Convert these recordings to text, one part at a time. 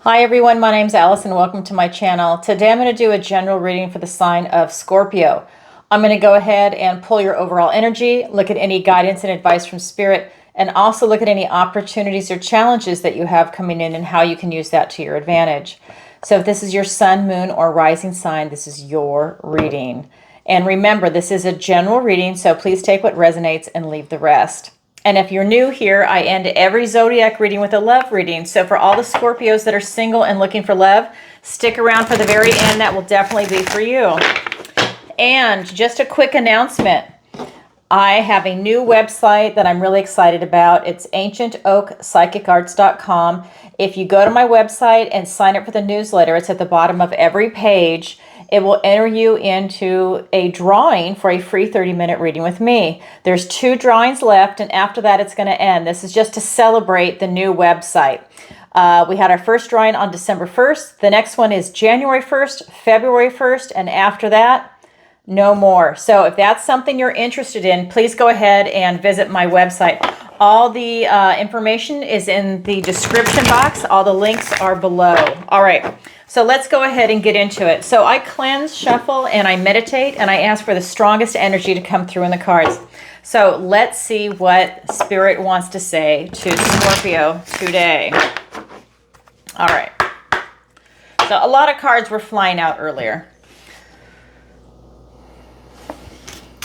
Hi everyone, my name's Allison. Welcome to my channel. Today I'm going to do a general reading for the sign of Scorpio. I'm going to go ahead and pull your overall energy, look at any guidance and advice from Spirit, and also look at any opportunities or challenges that you have coming in and how you can use that to your advantage. So if this is your sun, moon, or rising sign, this is your reading. And remember, this is a general reading, so please take what resonates and leave the rest. And if you're new here, I end every zodiac reading with a love reading. So for all the Scorpios that are single and looking for love, stick around for the very end. That will definitely be for you. And just a quick announcement. I have a new website that I'm really excited about. It's ancientoakpsychicarts.com. If you go to my website and sign up for the newsletter, it's at the bottom of every page. It will enter you into a drawing for a free 30-minute reading with me. There's 2 drawings left, and after that, it's going to end. This is just to celebrate the new website. We had our first drawing on December 1st. The next one is January 1st, February 1st, and after that, no more. So if that's something you're interested in, please go ahead and visit my website. All the information is in the description box. All the links are below. All right. So let's go ahead and get into it. So I cleanse, shuffle, and I meditate, and I ask for the strongest energy to come through in the cards. So let's see what Spirit wants to say to Scorpio today. All right. So a lot of cards were flying out earlier.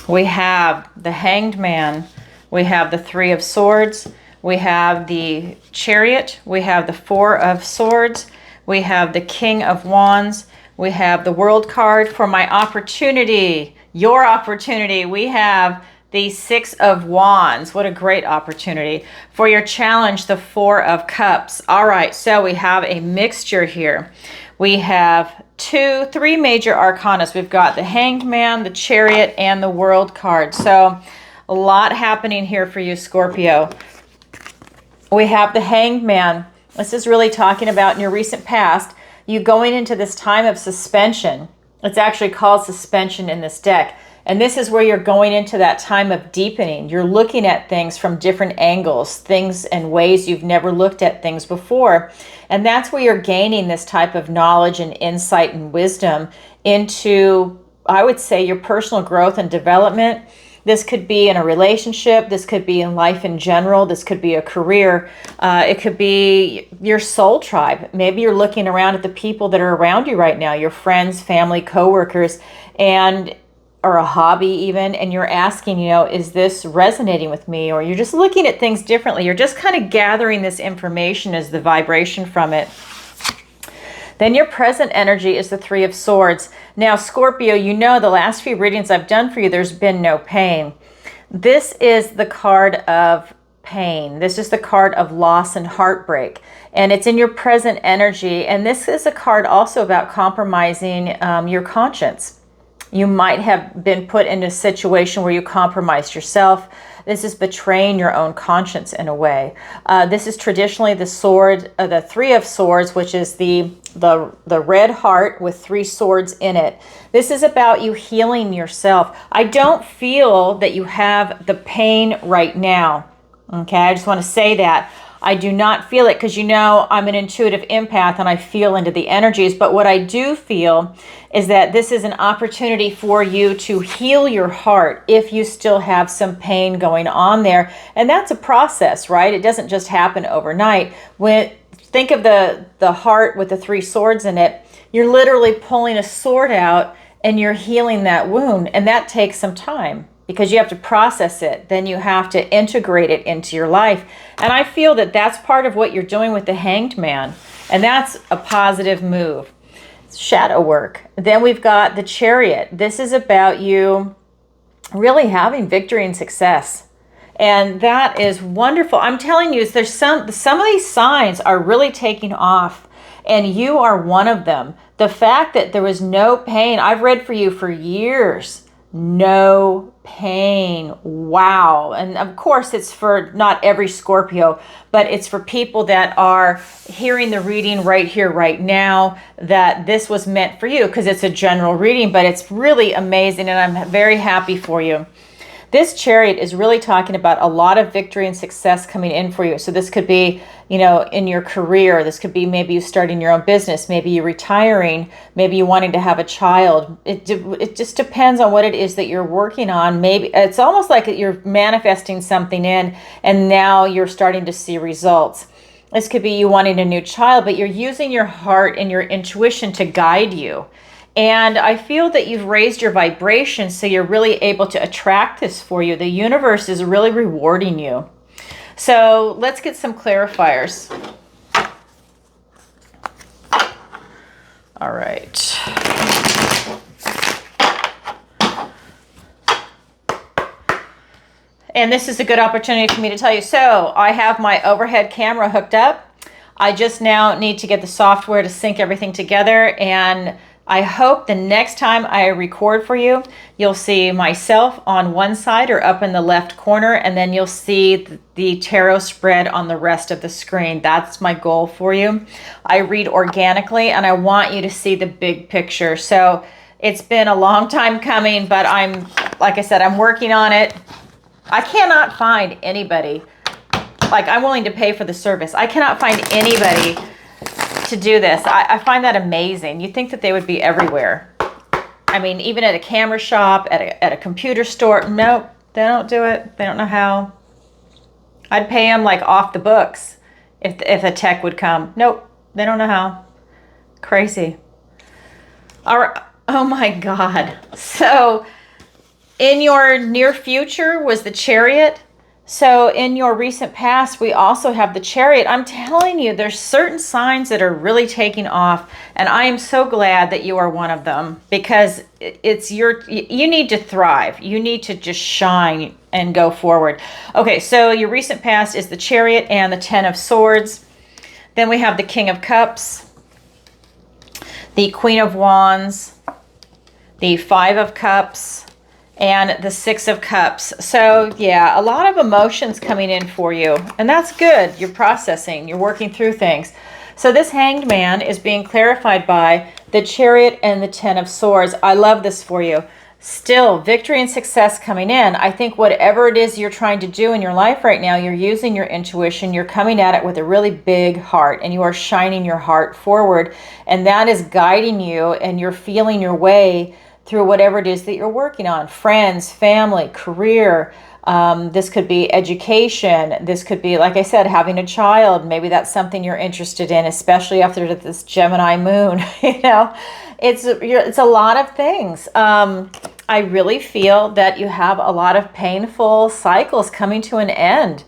We have the Hanged Man. We have the 3 of Swords. We have the Chariot. We have the 4 of Swords. We have the King of Wands. We have the World card for my opportunity, your opportunity. We have the 6 of Wands. What a great opportunity. For your challenge, the 4 of Cups. All right, so we have a mixture here. We have 3 major arcanas. We've got the Hanged Man, the Chariot, and the World card. So a lot happening here for you, Scorpio. We have the Hanged Man. This is really talking about in your recent past, you going into this time of suspension. It's actually called suspension in this deck. And this is where you're going into that time of deepening. You're looking at things from different angles, things and ways you've never looked at things before. And that's where you're gaining this type of knowledge and insight and wisdom into, I would say, your personal growth and development. This could be in a relationship. This could be in life in general. This could be a career. It could be your soul tribe. Maybe you're looking around at the people that are around you right now, your friends, family, coworkers, or a hobby even, and you're asking, is this resonating with me? Or you're just looking at things differently. You're just kind of gathering this information as the vibration from it. Then your present energy is the 3 of Swords. Now, Scorpio, the last few readings I've done for you, there's been no pain. This is the card of pain. This is the card of loss and heartbreak. And it's in your present energy. And this is a card also about compromising your conscience. You might have been put in a situation where you compromised yourself. This is betraying your own conscience in a way. This is traditionally the 3 of Swords, which is the red heart with 3 swords in it. This is about you healing yourself. I don't feel that you have the pain right now. Okay, I just want to say that. I do not feel it because I'm an intuitive empath and I feel into the energies. But what I do feel is that this is an opportunity for you to heal your heart if you still have some pain going on there. And that's a process, right? It doesn't just happen overnight. Think of the heart with the 3 swords in it. You're literally pulling a sword out and you're healing that wound. And that takes some time, because you have to process it. Then you have to integrate it into your life. And I feel that that's part of what you're doing with the Hanged Man. And that's a positive move. It's shadow work. Then we've got the Chariot. This is about you really having victory and success. And that is wonderful. I'm telling you, there's some of these signs are really taking off. And you are one of them. The fact that there was no pain, I've read for you for years. No pain. Wow. And of course, it's for not every Scorpio, but it's for people that are hearing the reading right here, right now, that this was meant for you, because it's a general reading, but it's really amazing. And I'm very happy for you. This Chariot is really talking about a lot of victory and success coming in for you. So this could be, you know, in your career. This could be maybe you starting your own business. Maybe you retiring. Maybe you wanting to have a child. It just depends on what it is that you're working on. Maybe it's almost like you're manifesting something in, and now you're starting to see results. This could be you wanting a new child, but you're using your heart and your intuition to guide you. And I feel that you've raised your vibration, so you're really able to attract this for you. The universe is really rewarding you. So let's get some clarifiers. All right. And this is a good opportunity for me to tell you. So I have my overhead camera hooked up. I just now need to get the software to sync everything together, and I hope the next time I record for you, you'll see myself on one side or up in the left corner, and then you'll see the tarot spread on the rest of the screen. That's my goal for you. I read organically, and I want you to see the big picture. So it's been a long time coming, but like I said, I'm working on it. I cannot find anybody, like I'm willing to pay for the service. I cannot find anybody to do this. I find that amazing. You'd think that they would be everywhere. I mean, even at a camera shop, at a computer store. Nope, they don't do it. They don't know how. I'd pay them like off the books if a tech would come. Nope, they don't know how. Crazy. All right. Oh my God. So in your near future was the Chariot. So in your recent past, we also have the Chariot. I'm telling you, there's certain signs that are really taking off, and I am so glad that you are one of them, because you need to thrive. You need to just shine and go forward. Okay, so your recent past is the Chariot and the Ten of Swords. Then we have the King of Cups, the Queen of Wands, the Five of Cups, and the Six of Cups. So yeah, a lot of emotions coming in for you, and that's good. You're processing, you're working through things. So this Hanged Man is being clarified by the Chariot and the Ten of Swords. I love this for you. Still, victory and success coming in. I think whatever it is you're trying to do in your life right now, you're using your intuition, you're coming at it with a really big heart, and you are shining your heart forward, and that is guiding you, and you're feeling your way through whatever it is that you're working on. Friends, family, career. This could be education. This could be, like I said, having a child. Maybe that's something you're interested in, especially after this Gemini moon. You know, it's a lot of things. I really feel that you have a lot of painful cycles coming to an end.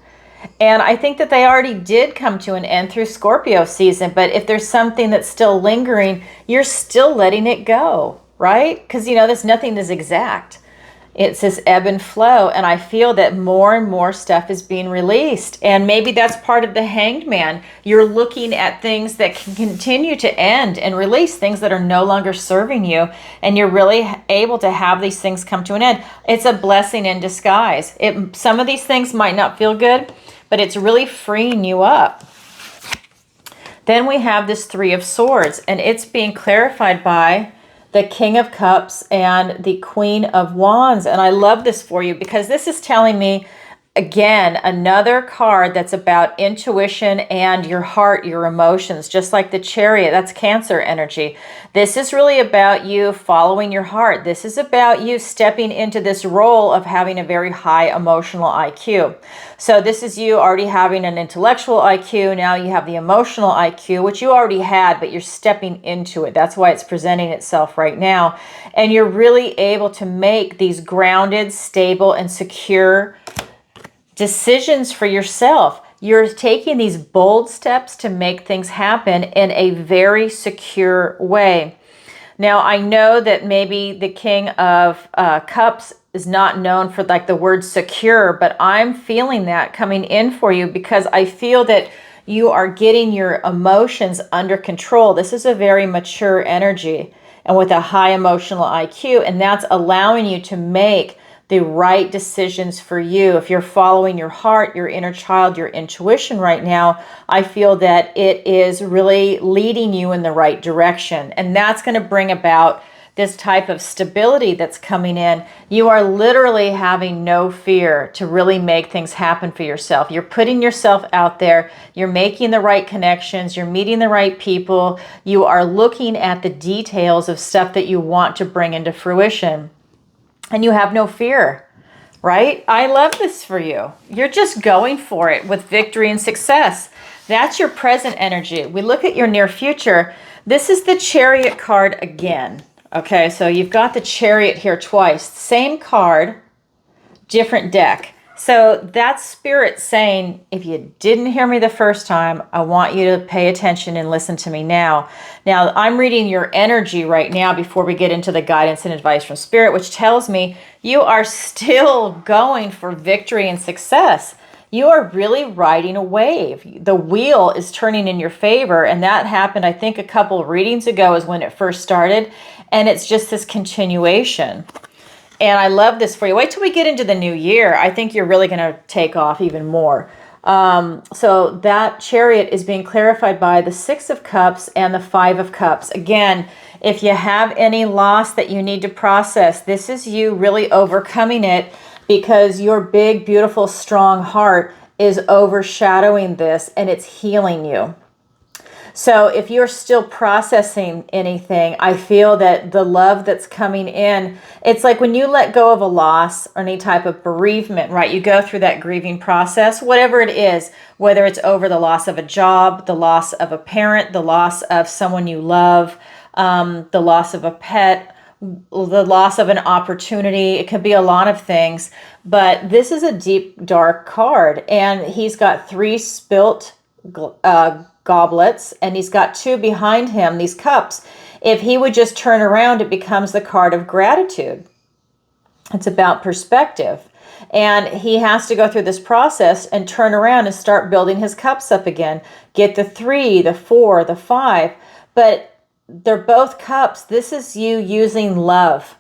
And I think that they already did come to an end through Scorpio season. But if there's something that's still lingering, you're still letting it go. Right? Because, you know, there's nothing that's exact. It's this ebb and flow. And I feel that more and more stuff is being released. And maybe that's part of the Hanged Man. You're looking at things that can continue to end and release things that are no longer serving you. And you're really able to have these things come to an end. It's a blessing in disguise. Some of these things might not feel good, but it's really freeing you up. Then we have this Three of Swords, and it's being clarified by the King of Cups and the Queen of Wands. And I love this for you, because this is telling me, again, another card that's about intuition and your heart, your emotions, just like the Chariot. That's Cancer energy. This is really about you following your heart. This is about you stepping into this role of having a very high emotional IQ. So this is you already having an intellectual IQ. Now you have the emotional IQ, which you already had, but you're stepping into it. That's why it's presenting itself right now. And you're really able to make these grounded, stable, and secure decisions for yourself. You're taking these bold steps to make things happen in a very secure way. Now, I know that maybe the King of Cups is not known for like the word secure, but I'm feeling that coming in for you, because I feel that you are getting your emotions under control. This is a very mature energy and with a high emotional IQ, and that's allowing you to make the right decisions for you. If you're following your heart, your inner child, your intuition right now, I feel that it is really leading you in the right direction. And that's going to bring about this type of stability that's coming in, you are literally having no fear to really make things happen for yourself. You're putting yourself out there. You're making the right connections. You're meeting the right people. You are looking at the details of stuff that you want to bring into fruition. And you have no fear, right? I love this for you. You're just going for it with victory and success. That's your present energy. We look at your near future. This is the Chariot card again. Okay, so you've got the Chariot here twice. Same card, different deck. So that's Spirit saying, if you didn't hear me the first time, I want you to pay attention and listen to me now. Now, I'm reading your energy right now before we get into the guidance and advice from Spirit, which tells me you are still going for victory and success. You are really riding a wave. The wheel is turning in your favor, and that happened, I think, a couple of readings ago is when it first started, and it's just this continuation. And I love this for you. Wait till we get into the new year. I think you're really going to take off even more. So that Chariot is being clarified by the 6 of Cups and the 5 of Cups. Again, if you have any loss that you need to process, this is you really overcoming it, because your big, beautiful, strong heart is overshadowing this and it's healing you. So if you're still processing anything, I feel that the love that's coming in, it's like when you let go of a loss or any type of bereavement, right? You go through that grieving process, whatever it is, whether it's over the loss of a job, the loss of a parent, the loss of someone you love, the loss of a pet, the loss of an opportunity. It could be a lot of things, but this is a deep, dark card, and he's got 3 spilt goblets, and he's got 2 behind him, these cups. If he would just turn around, it becomes the card of gratitude. It's about perspective, and he has to go through this process and turn around and start building his cups up again. Get the 3, the 4, the 5, but they're both cups. This is you using love.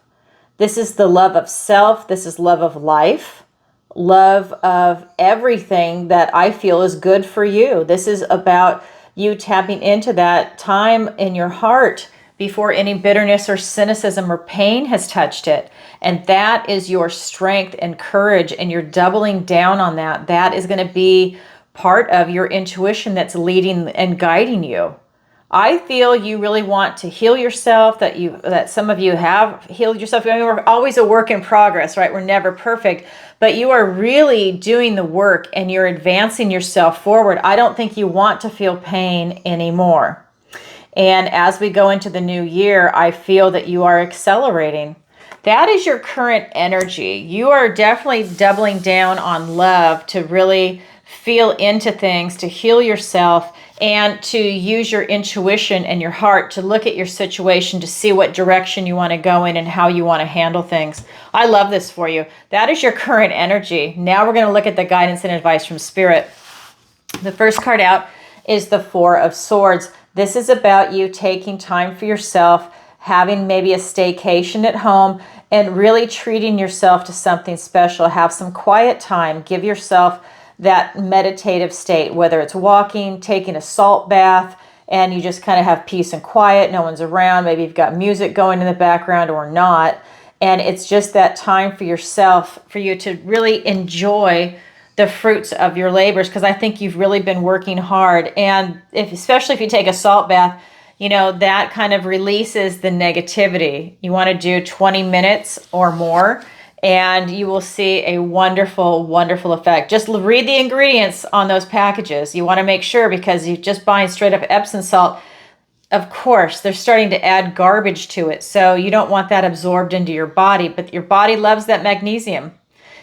This is the love of self. This is love of life, love of everything that I feel is good for you. This is about you tapping into that time in your heart before any bitterness or cynicism or pain has touched it. And that is your strength and courage, and you're doubling down on that. That is going to be part of your intuition that's leading and guiding you. I feel you really want to heal yourself, that some of you have healed yourself. I mean, we're always a work in progress, right? We're never perfect, but you are really doing the work and you're advancing yourself forward. I don't think you want to feel pain anymore. And as we go into the new year, I feel that you are accelerating. That is your current energy. You are definitely doubling down on love to really feel into things, to heal yourself, and to use your intuition and your heart to look at your situation to see what direction you want to go in and how you want to handle things. I love this for you. That is your current energy. Now we're going to look at the guidance and advice from Spirit. The first card out is the 4 of Swords. This is about you taking time for yourself, having maybe a staycation at home, and really treating yourself to something special. Have some quiet time. Give yourself that meditative state, whether it's walking, taking a salt bath, and you just kind of have peace and quiet. No one's around. Maybe you've got music going in the background or not. And it's just that time for yourself, for you to really enjoy the fruits of your labors, because I think you've really been working hard. And especially if you take a salt bath, you know, that kind of releases the negativity. You want to do 20 minutes or more, and you will see a wonderful, wonderful effect. Just read the ingredients on those packages. You want to make sure, because you're just buying straight up Epsom salt. Of course, they're starting to add garbage to it. So you don't want that absorbed into your body, but your body loves that magnesium.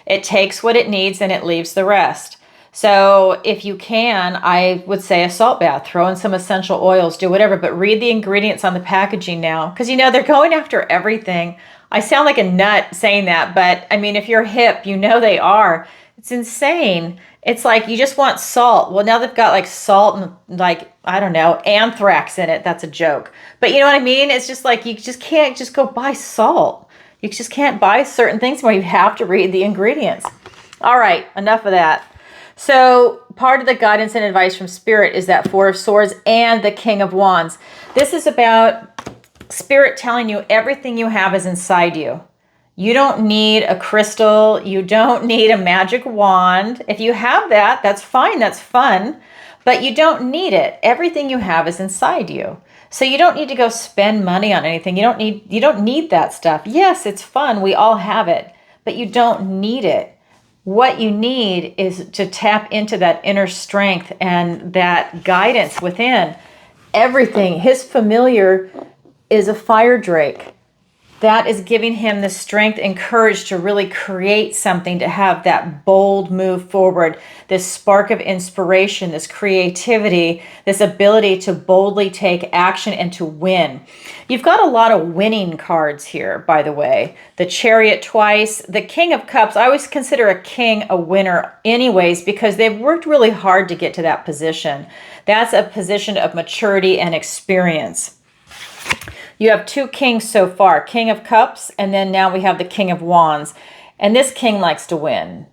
It takes what it needs and it leaves the rest. So if you can, I would say a salt bath, throw in some essential oils, do whatever, but read the ingredients on the packaging now, because you know they're going after everything. I sound like a nut saying that, but I mean, if you're hip, you know they are. It's insane. It's like you just want salt. Well, now they've got like salt and like, I don't know, anthrax in it. That's a joke. But you know what I mean? It's just like you just can't just go buy salt. You just can't buy certain things where you have to read the ingredients. All right, enough of that. So part of the guidance and advice from Spirit is that 4 of Swords and the King of Wands. This is about Spirit telling you everything you have is inside you. You don't need a crystal. You don't need a magic wand. If you have that, that's fine. That's fun. But you don't need it. Everything you have is inside you. So you don't need to go spend money on anything. You don't need that stuff. Yes, it's fun. We all have it. But you don't need it. What you need is to tap into that inner strength and that guidance within. Everything. His familiar is a fire drake. That is giving him the strength and courage to really create something, to have that bold move forward, this spark of inspiration, this creativity, this ability to boldly take action and to win. You've got a lot of winning cards here, by the way. The Chariot twice, the King of Cups. I always consider a king a winner anyways, because they've worked really hard to get to that position. That's a position of maturity and experience. You have two kings so far, King of Cups, and then now we have the King of Wands. And this king likes to win.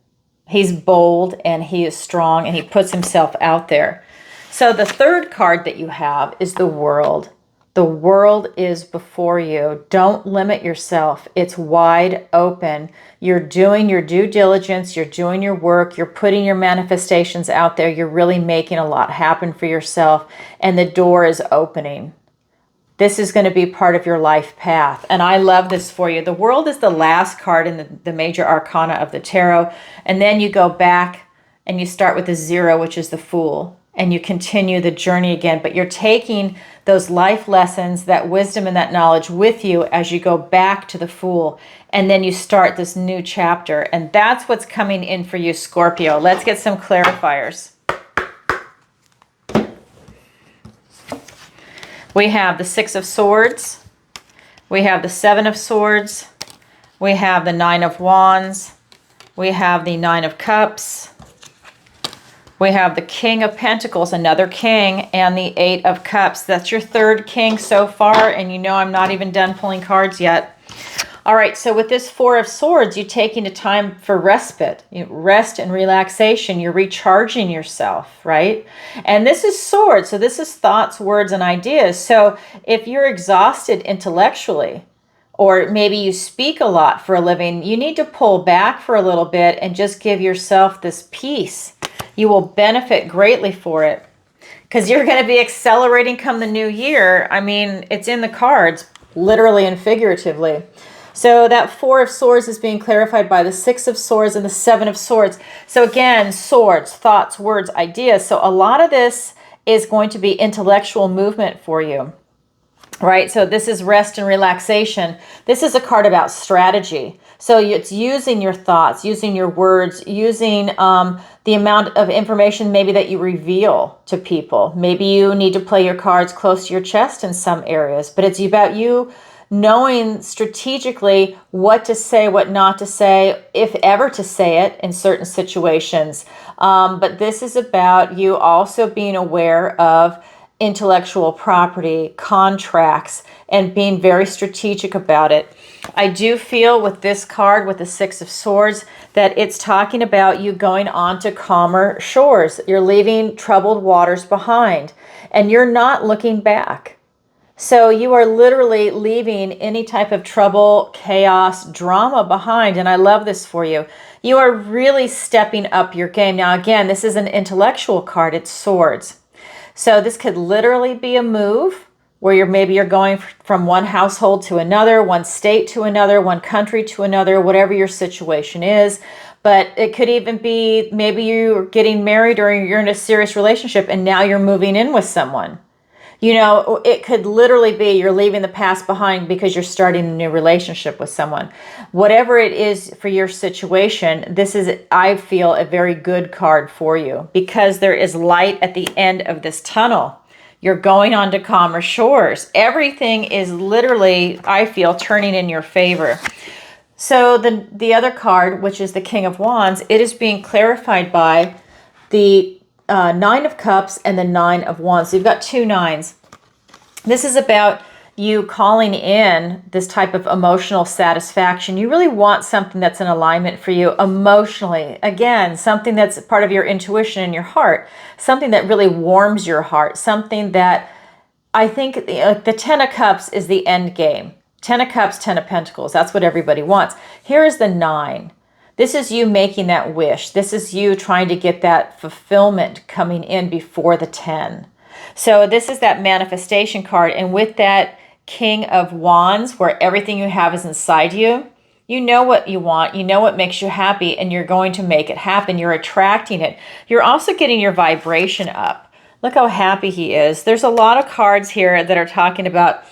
He's bold and he is strong and he puts himself out there. So the third card that you have is the World. The world is before you. Don't limit yourself. It's wide open. You're doing your due diligence. You're doing your work. You're putting your manifestations out there. You're really making a lot happen for yourself. And the door is opening. This is going to be part of your life path. And I love this for you. The World is the last card in the major arcana of the tarot. And then you go back and you start with the 0, which is the Fool. And you continue the journey again. But you're taking those life lessons, that wisdom and that knowledge with you as you go back to the Fool. And then you start this new chapter. And that's what's coming in for you, Scorpio. Let's get some clarifiers. We have the 6 of Swords. We have the 7 of Swords. We have the 9 of Wands. We have the 9 of Cups. We have the King of Pentacles, another king, and the 8 of Cups. That's your third king so far, and you know I'm not even done pulling cards yet. All right, so with this 4 of Swords, you're taking the time for respite, rest and relaxation. You're recharging yourself, right? And this is Swords, so this is thoughts, words, and ideas. So if you're exhausted intellectually, or maybe you speak a lot for a living, you need to pull back for a little bit and just give yourself this peace. You will benefit greatly for it because you're going to be accelerating come the new year. I mean, it's in the cards, literally and figuratively. So that 4 of Swords is being clarified by the 6 of Swords and the 7 of Swords. So again, swords, thoughts, words, ideas. So a lot of this is going to be intellectual movement for you, right? So this is rest and relaxation. This is a card about strategy. So it's using your thoughts, using your words, using the amount of information maybe that you reveal to people. Maybe you need to play your cards close to your chest in some areas, but it's about you knowing strategically what to say, what not to say, if ever to say it in certain situations. But this is about you also being aware of intellectual property, contracts, and being very strategic about it. I do feel with this card, with the 6 of Swords, that it's talking about you going on to calmer shores. You're leaving troubled waters behind, and you're not looking back. So you are literally leaving any type of trouble, chaos, drama behind. And I love this for you. You are really stepping up your game. Now, again, this is an intellectual card. It's Swords. So this could literally be a move where maybe you're going from one household to another, one state to another, one country to another, whatever your situation is. But it could even be maybe you're getting married or you're in a serious relationship and now you're moving in with someone. You know, it could literally be you're leaving the past behind because you're starting a new relationship with someone. Whatever it is for your situation, this is, I feel, a very good card for you because there is light at the end of this tunnel. You're going on to calmer shores. Everything is literally, I feel, turning in your favor. So the other card, which is the King of Wands, it is being clarified by the 9 of Cups and the 9 of Wands. So you've got 2 9s. This is about you calling in this type of emotional satisfaction. You really want something that's in alignment for you emotionally. Again, something that's part of your intuition and your heart. Something that really warms your heart. Something that I think the Ten of Cups is the end game. Ten of Cups, Ten of Pentacles. That's what everybody wants. Here is the 9. This is you making that wish. This is you trying to get that fulfillment coming in before the 10. So this is that manifestation card. And with that King of Wands, where everything you have is inside you, you know what you want, you know what makes you happy, and you're going to make it happen. You're attracting it. You're also getting your vibration up. Look how happy he is. There's a lot of cards here that are talking about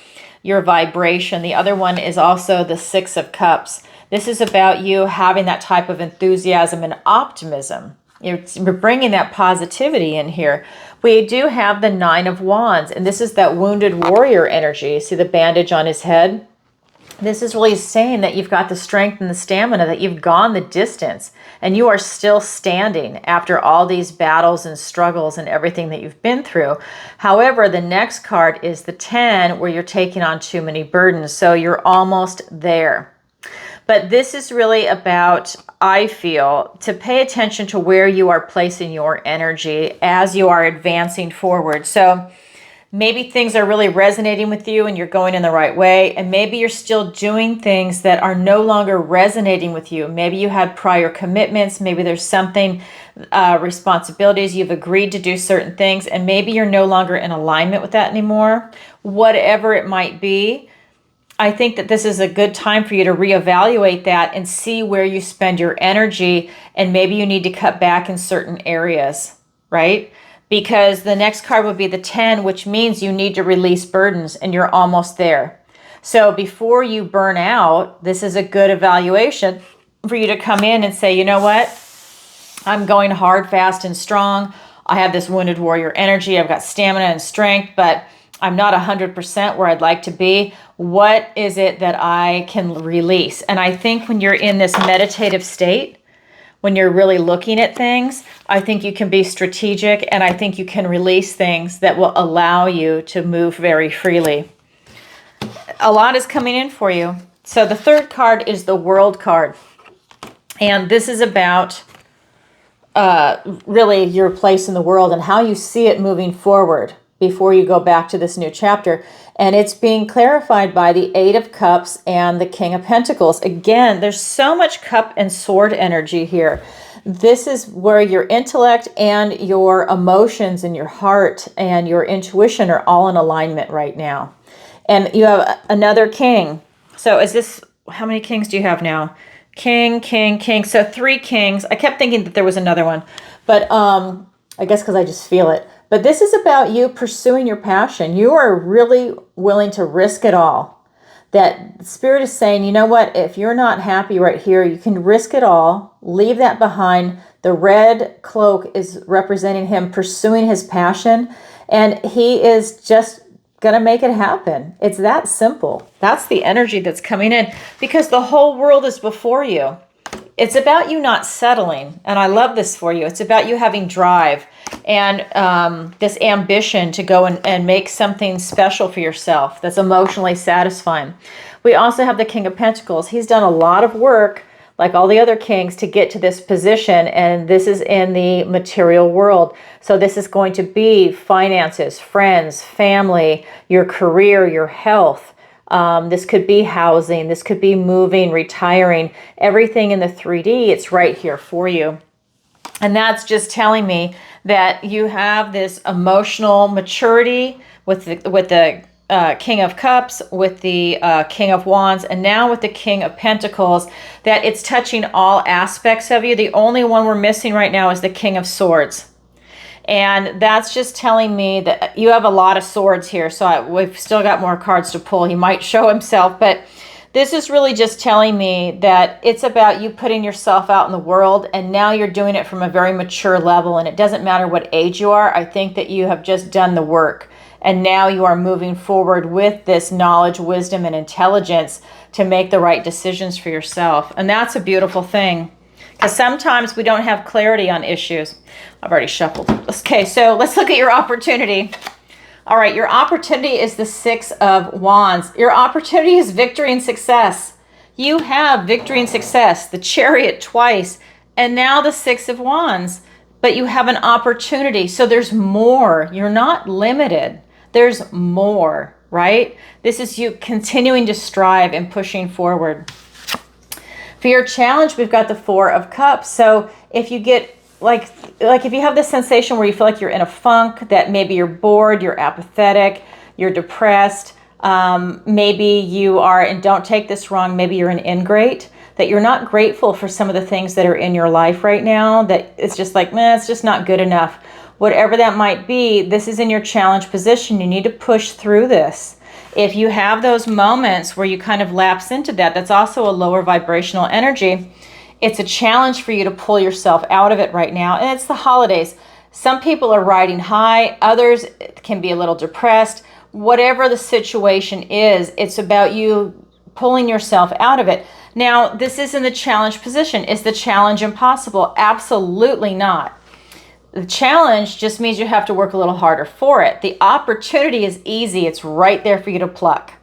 your vibration. The other one is also the 6 of Cups. This is about you having that type of enthusiasm and optimism. We're bringing that positivity in here. We do have the 9 of Wands, and this is that wounded warrior energy. See the bandage on his head? This is really saying that you've got the strength and the stamina, that you've gone the distance, and you are still standing after all these battles and struggles and everything that you've been through. However, the next card is the 10, where you're taking on too many burdens. So you're almost there. But this is really about, I feel, to pay attention to where you are placing your energy as you are advancing forward. So maybe things are really resonating with you and you're going in the right way. And maybe you're still doing things that are no longer resonating with you. Maybe you had prior commitments. Maybe there's something, responsibilities. You've agreed to do certain things. And maybe you're no longer in alignment with that anymore. Whatever it might be, I think that this is a good time for you to reevaluate that and see where you spend your energy. And maybe you need to cut back in certain areas, right? Because the next card would be the 10, which means you need to release burdens, and you're almost there. So before you burn out, this is a good evaluation for you to come in and say, you know what? I'm going hard, fast, and strong. I have this wounded warrior energy. I've got stamina and strength, but I'm not 100% where I'd like to be. What is it that I can release? And I think when you're in this meditative state, when you're really looking at things, I think you can be strategic, and I think you can release things that will allow you to move very freely. A lot is coming in for you. So the third card is the World card. And this is about really your place in the world and how you see it moving forward before you go back to this new chapter. And it's being clarified by the 8 of Cups and the King of Pentacles. Again, there's so much cup and sword energy here. This is where your intellect and your emotions and your heart and your intuition are all in alignment right now. And you have another king. So is this, how many kings do you have now? King, king, king. So 3 kings. I kept thinking that there was another one, but I guess because I just feel it. But this is about you pursuing your passion. You are really willing to risk it all. That Spirit is saying, you know what, if you're not happy right here, you can risk it all, leave that behind. The red cloak is representing him pursuing his passion, and he is just going to make it happen. It's that simple. That's the energy that's coming in, because the whole world is before you. It's about you not settling, and I love this for you. It's about you having drive and this ambition to go and make something special for yourself that's emotionally satisfying. We also have the King of Pentacles. He's done a lot of work, like all the other kings, to get to this position, and this is in the material world. So this is going to be finances, friends, family, your career, your health. This could be housing. This could be moving, retiring. Everything in the 3D, it's right here for you. And that's just telling me that you have this emotional maturity with the King of Cups, with the King of Wands, and now with the King of Pentacles, that it's touching all aspects of you. The only one we're missing right now is the King of Swords. And that's just telling me that you have a lot of swords here. So we've still got more cards to pull. He might show himself, but this is really just telling me that it's about you putting yourself out in the world, and now you're doing it from a very mature level, and it doesn't matter what age you are. I think that you have just done the work, and now you are moving forward with this knowledge, wisdom, and intelligence to make the right decisions for yourself. And that's a beautiful thing, because sometimes we don't have clarity on issues. I've already shuffled. Okay, so let's look at your opportunity. All right, your opportunity is the 6 of Wands. Your opportunity is victory and success. You have victory and success, the Chariot twice, and now the 6 of Wands. But you have an opportunity, so there's more. You're not limited. There's more, right? This is you continuing to strive and pushing forward. For your challenge, we've got the Four of Cups. So if you get like if you have this sensation where you feel like you're in a funk, that maybe you're bored, you're apathetic, you're depressed, maybe you are, and don't take this wrong, maybe you're an ingrate, that you're not grateful for some of the things that are in your life right now, that it's just like, man, it's just not good enough. Whatever that might be, this is in your challenge position. You need to push through this. If you have those moments where you kind of lapse into that, that's also a lower vibrational energy. It's a challenge for you to pull yourself out of it right now. And it's the holidays. Some people are riding high. Others can be a little depressed. Whatever the situation is, it's about you pulling yourself out of it. Now, this is in the challenge position. Is the challenge impossible? Absolutely not. The challenge just means you have to work a little harder for it. The opportunity is easy. It's right there for you to pluck.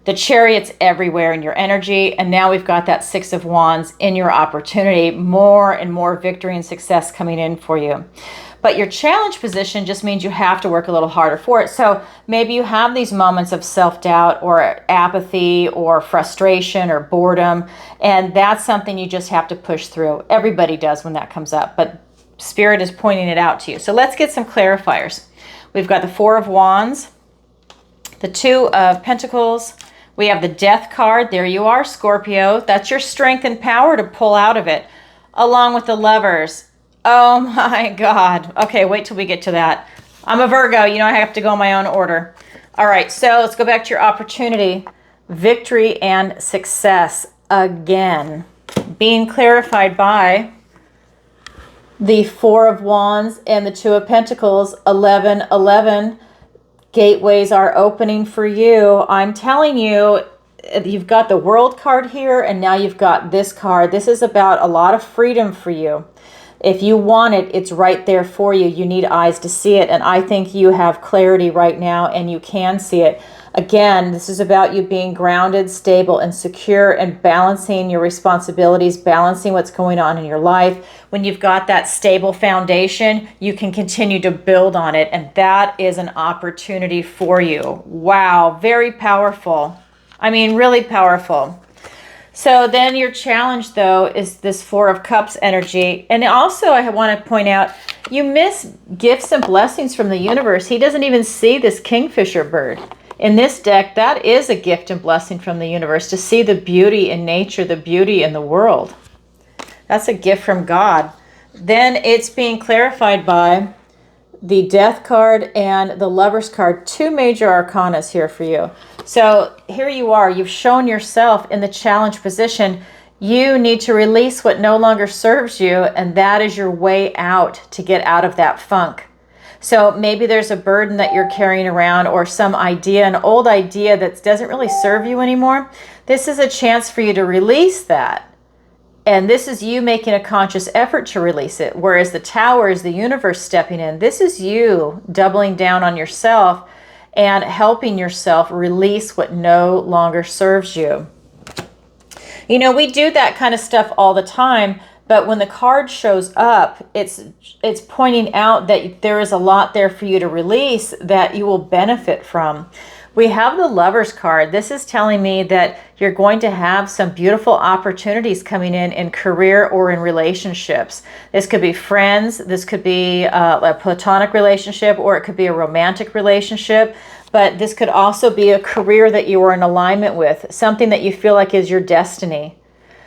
The Chariot's everywhere in your energy, and now we've got that Six of Wands in your opportunity. More and more victory and success coming in for you. But your challenge position just means you have to work a little harder for it. So maybe you have these moments of self-doubt or apathy or frustration or boredom, and that's something you just have to push through. Everybody does when that comes up, but Spirit is pointing it out to you. So let's get some clarifiers. We've got the Four of Wands, the Two of Pentacles. We have the Death card. There you are, Scorpio. That's your strength and power to pull out of it, along with the Lovers. Oh my God. Okay, wait till we get to that. I'm a Virgo. You know I have to go in my own order. All right, so let's go back to your opportunity. Victory and success again. Being clarified by the Four of Wands and the Two of Pentacles, 1111. Gateways are opening for you. I'm telling you, you've got the World card here, and now you've got this card. This is about a lot of freedom for you. If you want it, it's right there for you. You need eyes to see it, and I think you have clarity right now, and you can see it. Again, this is about you being grounded, stable, and secure, and balancing your responsibilities, balancing what's going on in your life. When you've got that stable foundation, you can continue to build on it, and that is an opportunity for you. Wow, very powerful. I mean, really powerful. So then your challenge, though, is this Four of Cups energy. And also, I want to point out, you miss gifts and blessings from the universe. He doesn't even see this kingfisher bird. In this deck, that is a gift and blessing from the universe, to see the beauty in nature, the beauty in the world. That's a gift from God. Then it's being clarified by the Death card and the Lovers card. Two major arcanas here for you. So here you are. You've shown yourself in the challenge position. You need to release what no longer serves you, and that is your way out to get out of that funk. So maybe there's a burden that you're carrying around, or some idea, an old idea that doesn't really serve you anymore. This is a chance for you to release that. And this is you making a conscious effort to release it. Whereas the Tower is the universe stepping in. This is you doubling down on yourself and helping yourself release what no longer serves you. You know, we do that kind of stuff all the time. But when the card shows up, it's pointing out that there is a lot there for you to release that you will benefit from. We have the Lovers card. This is telling me that you're going to have some beautiful opportunities coming in career or in relationships. This could be friends. This could be a platonic relationship, or it could be a romantic relationship. But this could also be a career that you are in alignment with, something that you feel like is your destiny.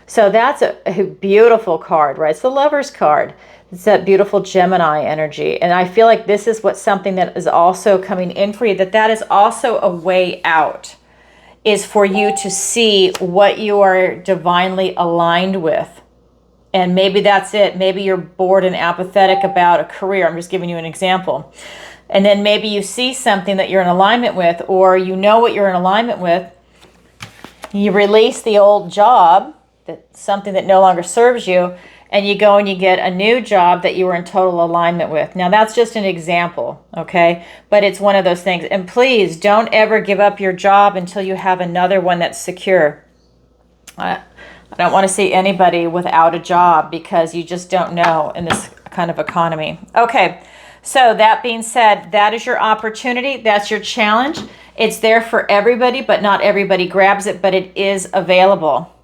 So that's a beautiful card, right? It's the Lovers card. It's that beautiful Gemini energy. And I feel like this is something that is also coming in for you, that is also a way out, is for you to see what you are divinely aligned with. And maybe that's it. Maybe you're bored and apathetic about a career. I'm just giving you an example. And then maybe you see something that you're in alignment with, or you know what you're in alignment with. You release the old job, something that no longer serves you, and you go and you get a new job that you were in total alignment with. Now, that's just an example, okay? But it's one of those things. And please don't ever give up your job until you have another one that's secure. I don't want to see anybody without a job, because you just don't know in this kind of economy. Okay, So that being said, that is your opportunity. That's your challenge. It's there for everybody, but not everybody grabs it, but it is available.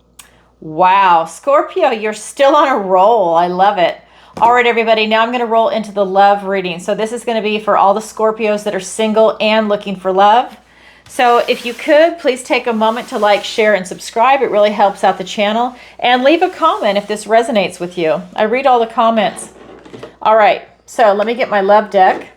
Wow, Scorpio, you're still on a roll. I love it. All right, everybody, now I'm going to roll into the love reading. So this is going to be for all the Scorpios that are single and looking for love. So if you could, please take a moment to like, share, and subscribe. It really helps out the channel. And leave a comment if this resonates with you. I read all the comments. All right, so let me get my love deck.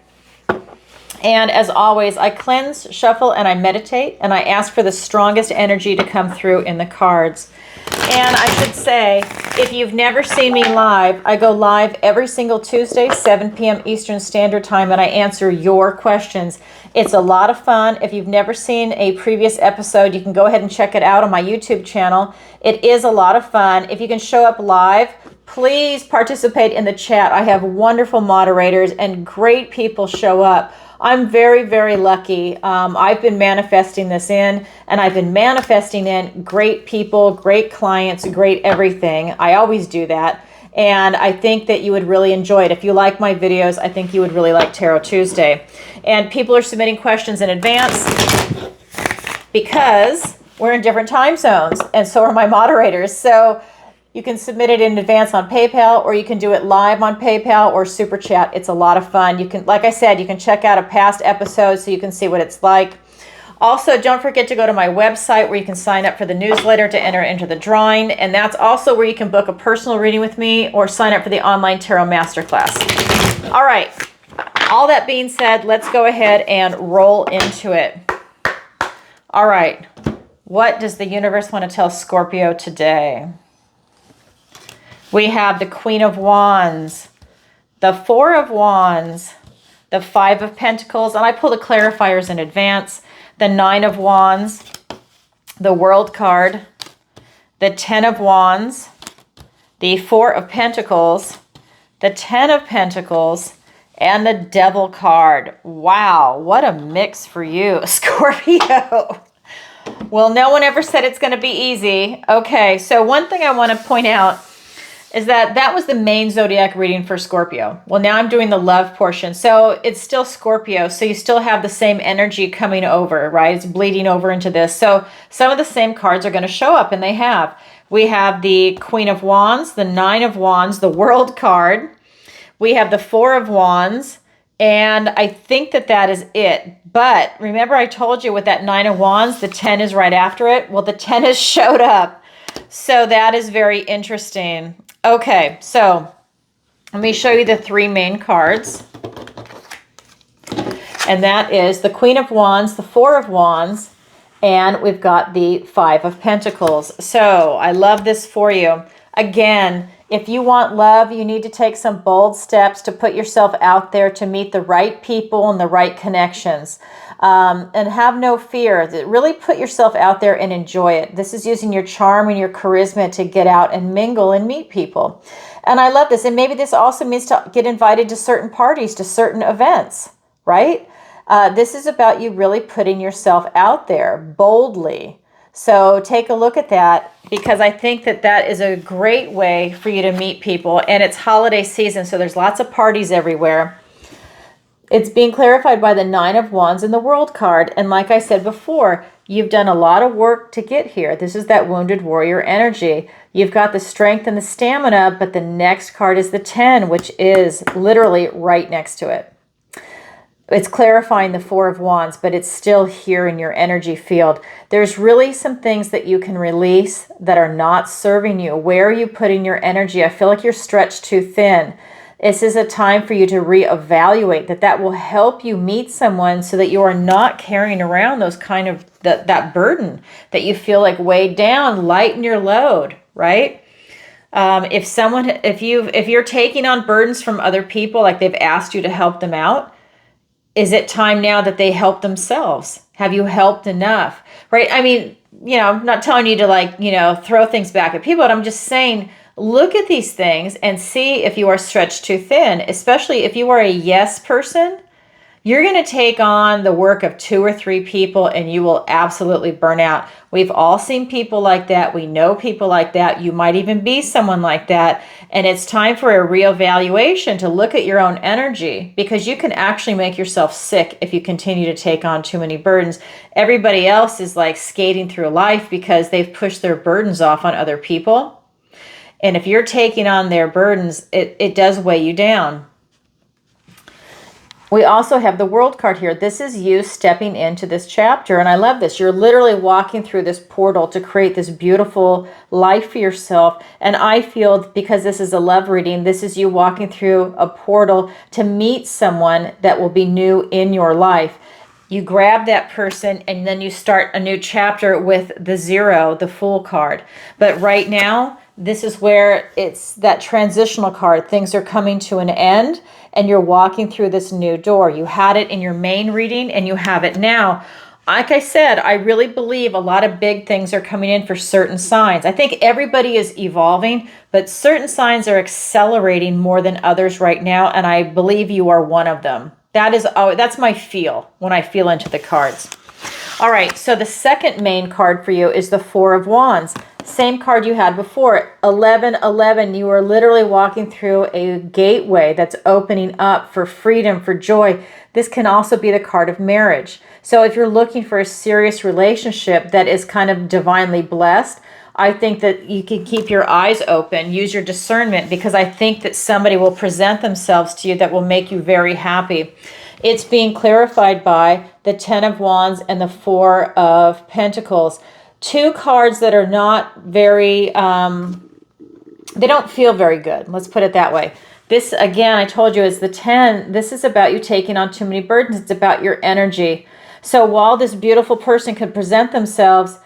And as always, I cleanse, shuffle, and I meditate, and I ask for the strongest energy to come through in the cards. And I should say, if you've never seen me live, I go live every single Tuesday, 7 p.m. Eastern Standard Time, and I answer your questions. It's a lot of fun. If you've never seen a previous episode, you can go ahead and check it out on my YouTube channel. It is a lot of fun. If you can show up live, please participate in the chat. I have wonderful moderators and great people show up. I'm very, very lucky. I've been manifesting this in, and I've been manifesting in great people, great clients, great everything. I always do that. And I think that you would really enjoy it. If you like my videos, I think you would really like Tarot Tuesday. And people are submitting questions in advance because we're in different time zones, and so are my moderators. So you can submit it in advance on PayPal, or you can do it live on PayPal or Super Chat. It's a lot of fun. You can, like I said, you can check out a past episode so you can see what it's like. Also, don't forget to go to my website where you can sign up for the newsletter to enter into the drawing. And that's also where you can book a personal reading with me or sign up for the online tarot masterclass. All right. All that being said, let's go ahead and roll into it. All right. What does the universe want to tell Scorpio today? We have the Queen of Wands, the Four of Wands, the Five of Pentacles, and I pull the clarifiers in advance, the Nine of Wands, the World card, the Ten of Wands, the Four of Pentacles, the Ten of Pentacles, and the Devil card. Wow, what a mix for you, Scorpio. Well, no one ever said it's going to be easy. Okay, so one thing I want to point out is that was the main zodiac reading for Scorpio. Well, now I'm doing the love portion. So it's still Scorpio. So you still have the same energy coming over, right? It's bleeding over into this. So some of the same cards are going to show up, and they have. We have the Queen of Wands, the Nine of Wands, the World card. We have the Four of Wands, and I think that is it. But remember I told you with that Nine of Wands, the 10 is right after it. Well, the 10 has showed up. So that is very interesting. Okay, so let me show you the three main cards. And that is the Queen of Wands, the Four of Wands, and we've got the Five of Pentacles. So I love this for you. Again, if you want love, you need to take some bold steps to put yourself out there to meet the right people and the right connections. And have no fear. Really put yourself out there and enjoy it. This is using your charm and your charisma to get out and mingle and meet people. And I love this. And maybe this also means to get invited to certain parties, to certain events, right? This is about you really putting yourself out there boldly. So take a look at that, because I think that is a great way for you to meet people. And it's holiday season, so there's lots of parties everywhere. It's being clarified by the Nine of Wands and the World card. And like I said before, you've done a lot of work to get here. This is that wounded warrior energy. You've got the strength and the stamina, but the next card is the 10, which is literally right next to it. It's clarifying the Four of Wands, but it's still here in your energy field. There's really some things that you can release that are not serving you. Where are you putting your energy? I feel like you're stretched too thin. This is a time for you to reevaluate that will help you meet someone so that you are not carrying around those kind of that burden that you feel like weighed down. Lighten your load, right? If you're taking on burdens from other people, like they've asked you to help them out, is it time now that they help themselves? Have you helped enough, right? I mean, I'm not telling you to throw things back at people, but I'm just saying, look at these things and see if you are stretched too thin, especially if you are a yes person. You're going to take on the work of 2 or 3 people and you will absolutely burn out. We've all seen people like that. We know people like that. You might even be someone like that. And it's time for a reevaluation to look at your own energy, because you can actually make yourself sick if you continue to take on too many burdens. Everybody else is like skating through life because they've pushed their burdens off on other people. And if you're taking on their burdens, it does weigh you down. We also have the World card here. This is you stepping into this chapter, and I love this. You're literally walking through this portal to create this beautiful life for yourself, and I feel, because this is a love reading, this is you walking through a portal to meet someone that will be new in your life. You grab that person and then you start a new chapter with the 0, the Fool card. But right now, this is where it's that transitional card. Things are coming to an end and you're walking through this new door. You had it in your main reading and you have it now. Like I said, I really believe a lot of big things are coming in for certain signs. I think everybody is evolving, but certain signs are accelerating more than others right now, and I believe you are one of them. That's my feel when I feel into the cards. All right, so the second main card for you is the 4 of Wands. Same card you had before, 1111. You are literally walking through a gateway that's opening up for freedom, for joy. This can also be the card of marriage. So if you're looking for a serious relationship that is kind of divinely blessed, I think that you can keep your eyes open, use your discernment, because I think that somebody will present themselves to you that will make you very happy. It's being clarified by the 10 of Wands and the 4 of Pentacles. 2 cards that are not very, they don't feel very good. Let's put it that way. This, again, I told you, is the 10. This is about you taking on too many burdens. It's about your energy. So while this beautiful person could present themselves,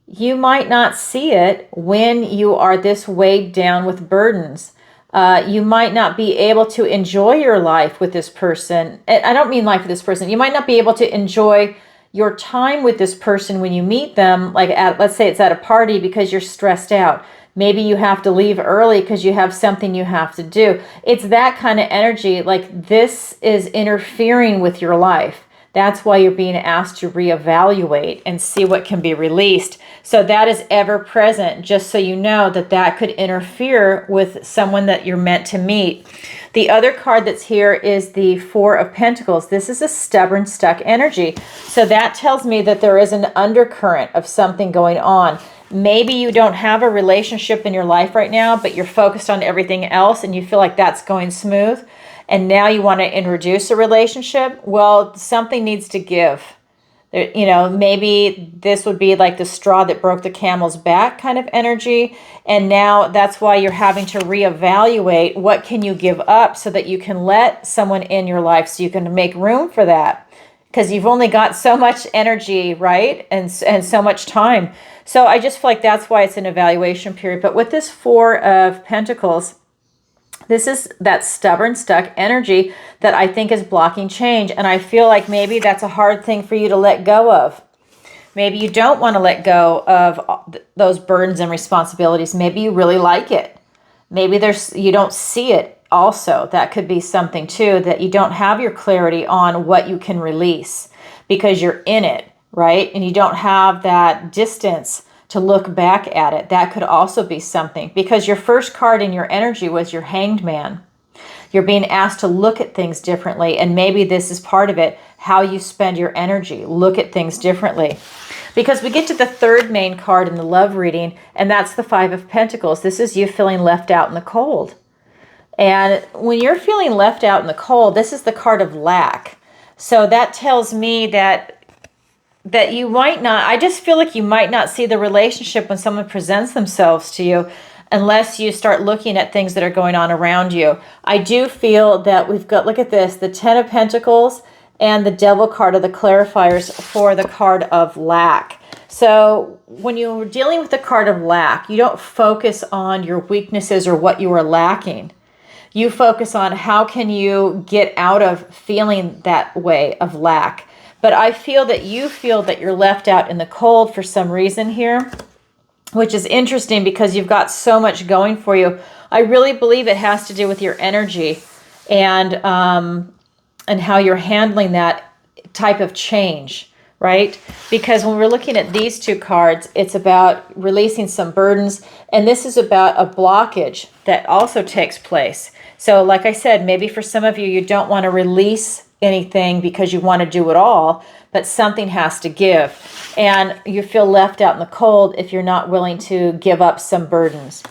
you might not see it when you are this weighed down with burdens. You might not be able to enjoy your life with this person. I don't mean life with this person. You might not be able to enjoy your time with this person when you meet them, like let's say it's at a party, because you're stressed out. Maybe you have to leave early because you have something you have to do. It's that kind of energy. Like, this is interfering with your life. That's why you're being asked to reevaluate and see what can be released. So that is ever present, just so you know that that could interfere with someone that you're meant to meet. The other card that's here is the 4 of Pentacles. This is a stubborn, stuck energy. So that tells me that there is an undercurrent of something going on. Maybe you don't have a relationship in your life right now, but you're focused on everything else and you feel like that's going smooth. And now you want to introduce a relationship. Well, something needs to give. There, maybe this would be like the straw that broke the camel's back kind of energy. And now that's why you're having to reevaluate what can you give up so that you can let someone in your life, so you can make room for that. Because you've only got so much energy, right? And so much time. So I just feel like that's why it's an evaluation period. But with this 4 of Pentacles, this is that stubborn, stuck energy that I think is blocking change. And I feel like maybe that's a hard thing for you to let go of. Maybe you don't want to let go of those burdens and responsibilities. Maybe you really like it. Maybe you don't see it also. That could be something too, that you don't have your clarity on what you can release because you're in it, right? And you don't have that distance to look back at it. That could also be something, because your first card in your energy was your Hanged Man. You're being asked to look at things differently, and maybe this is part of it, how you spend your energy. Look at things differently. Because we get to the third main card in the love reading, and that's the 5 of Pentacles. This is you feeling left out in the cold. And when you're feeling left out in the cold, this is the card of lack. So that tells me that you might not, I just feel like you might not see the relationship when someone presents themselves to you unless you start looking at things that are going on around you. I do feel that we've got, look at this, the 10 of Pentacles and the Devil card are the clarifiers for the card of lack. So when you're dealing with the card of lack, you don't focus on your weaknesses or what you are lacking. You focus on how can you get out of feeling that way of lack. But I feel that you feel that you're left out in the cold for some reason here, which is interesting because you've got so much going for you. I really believe it has to do with your energy. And and how you're handling that type of change, right? Because when we're looking at these two cards, it's about releasing some burdens, and this is about a blockage that also takes place. So like I said, maybe for some of you, you don't want to release anything because you want to do it all, but something has to give. And you feel left out in the cold if you're not willing to give up some burdens.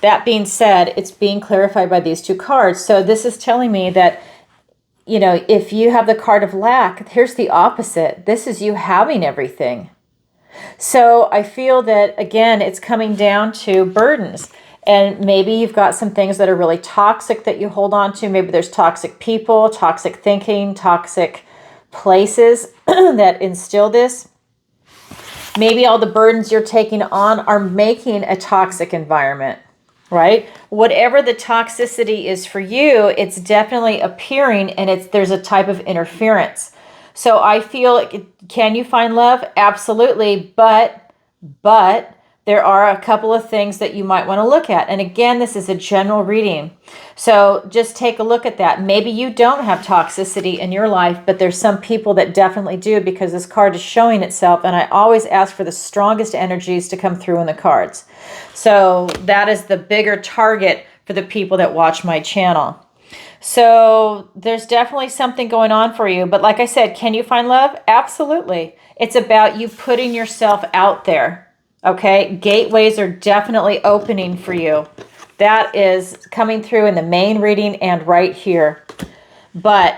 That being said, it's being clarified by these two cards. So this is telling me that, you know, if you have the card of lack, here's the opposite. This is you having everything. So I feel that, again, it's coming down to burdens. And maybe you've got some things that are really toxic that you hold on to. Maybe there's toxic people, toxic thinking, toxic places that instill this. Maybe all the burdens you're taking on are making a toxic environment, right? Whatever the toxicity is for you, it's definitely appearing, and there's a type of interference. So I feel, can you find love? Absolutely. But there are a couple of things that you might want to look at. And again, this is a general reading. So just take a look at that. Maybe you don't have toxicity in your life, but there's some people that definitely do, because this card is showing itself. And I always ask for the strongest energies to come through in the cards. So that is the bigger target for the people that watch my channel. So there's definitely something going on for you. But like I said, can you find love? Absolutely. It's about you putting yourself out there. Okay, gateways are definitely opening for you. That is coming through in the main reading and right here. But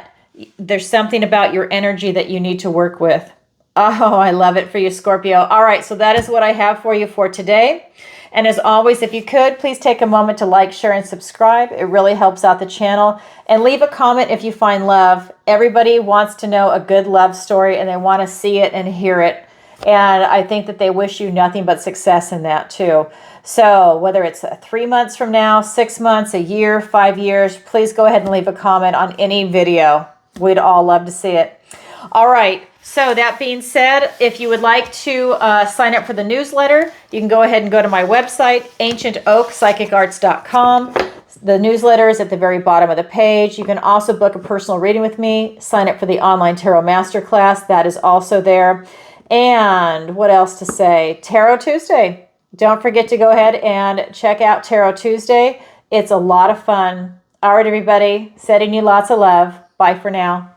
there's something about your energy that you need to work with. Oh, I love it for you, Scorpio. All right, so that is what I have for you for today. And as always, if you could, please take a moment to like, share, and subscribe. It really helps out the channel. And leave a comment if you find love. Everybody wants to know a good love story, and they want to see it and hear it. And I think that they wish you nothing but success in that too. So whether it's 3 months from now, 6 months, a year, 5 years, please go ahead and leave a comment on any video. We'd all love to see it. All right. So that being said, if you would like to sign up for the newsletter, you can go ahead and go to my website, ancientoakpsychicarts.com. The newsletter is at the very bottom of the page. You can also book a personal reading with me, sign up for the online tarot masterclass. That is also there. And what else to say? Tarot Tuesday. Don't forget to go ahead and check out Tarot Tuesday. It's a lot of fun. All right, everybody. Sending you lots of love. Bye for now.